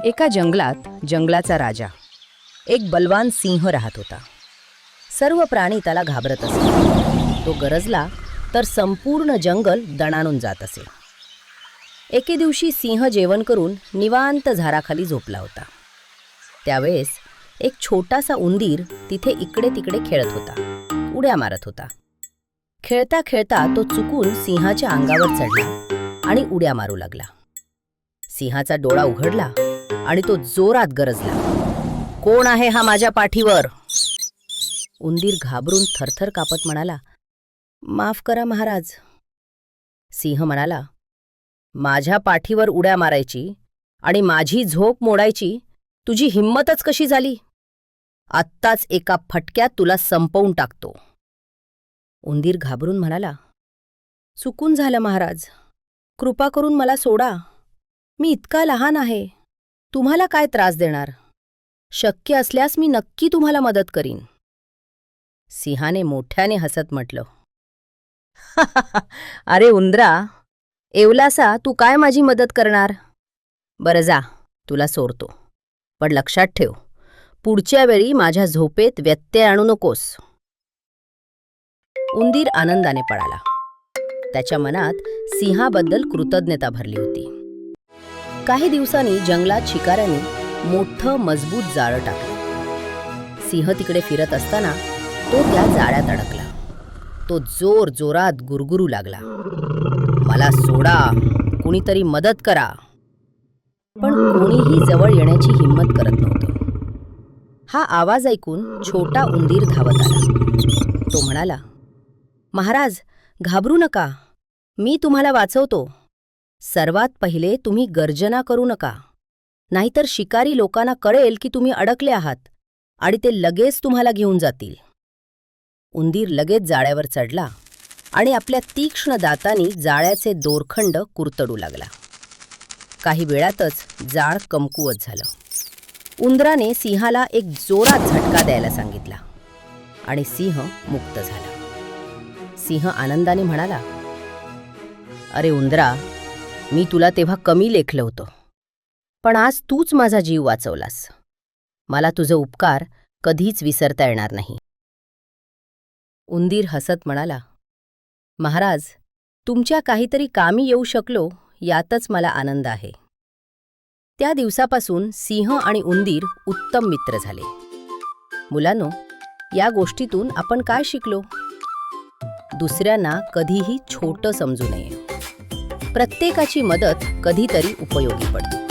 एका जंगलात जंगलाचा राजा एक बलवान सिंह राहत होता. सर्व प्राणी त्याला घाबरत असे. तो गरजला तर संपूर्ण जंगल दणाणून जात असे. एके दिवशी सिंह जेवण करून निवांत झाडाखाली झोपला होता. त्यावेळेस एक छोटासा उंदीर तिथे इकडे तिकडे खेळत होता, उड्या मारत होता. खेळता खेळता तो चुकून सिंहाच्या अंगावर चढला आणि उड्या मारू लागला. सिंहाचा डोळा उघडला आणि तो जोरात गरजला, "कोण आहे हा माझ्या पाठीवर?" उंदीर घाबरून थरथर कापत म्हणाला, "माफ करा महाराज." सिंह म्हणाला, "माझ्या पाठीवर उड्या मारायची आणि माझी झोप मोडायची तुझी हिम्मतच कशी झाली? आत्ताच एका फटक्यात तुला संपवून टाकतो." उंदीर घाबरून म्हणाला, "चुकून झालं महाराज, कृपा करून मला सोडा. मी इतका लहान आहे, तुम्हाला काय त्रास देणार? शक्य असल्यास मी नक्की तुम्हाला मदत करीन." सिंहाने मोठ्याने हसत म्हटलं, "अरे उंदरा, एवलासा तू काय माझी मदत करणार? बरं जा, तुला सोडतो. पण लक्षात ठेव, पुढच्या वेळी माझ्या झोपेत व्यत्यय आणू नकोस." उंदीर आनंदाने पळाला. त्याच्या मनात सिंहाबद्दल कृतज्ञता भरली होती. काही दिवसांनी जंगलात शिकाऱ्यांनी मोठं मजबूत जाळं टाकलं. सिंह तिकडे फिरत असताना तो त्या जाळ्यात अडकला. तो जोर जोरात गुरगुरू लागला, "मला सोडा, कुणीतरी मदत करा." पण कोणीही जवळ येण्याची हिंमत करत नव्हतं. हा आवाज ऐकून छोटा उंदीर धावत आला. तो म्हणाला, "महाराज, घाबरू नका, मी तुम्हाला वाचवतो. सर्वात पहिले तुम्ही गर्जना करू नका, नाहीतर शिकारी लोकांना कळेल की तुम्ही अडकले आहात आणि ते लगेच तुम्हाला घेऊन जातील." उंदीर लगेच जाळ्यावर चढला आणि आपल्या तीक्ष्ण दातांनी जाळ्याचे दोरखंड कुरतडू लागला. काही वेळातच जाळ कमकुवत झालं. उंदराने सिंहाला एक जोरात झटका द्यायला सांगितला आणि सिंह मुक्त झाला. सिंह आनंदाने म्हणाला, "अरे उंदरा, मी तुला तेव्हा कमी लेखलं होतं, पण आज तूच माझा जीव वाचवलास. मला तुझे उपकार कधीच विसरता येणार नाही." उंदीर हसत म्हणाला, "महाराज, तुमच्या काहीतरी कामी येऊ शकलो यातच मला आनंद आहे." त्या दिवसापासून सिंह आणि उंदीर उत्तम मित्र झाले. मुलांनो, या गोष्टीतून आपण काय शिकलो? दुसऱ्यांना कधीही छोटं समजू नये. प्रत्येकाची मदत कधीतरी उपयोगी पडते.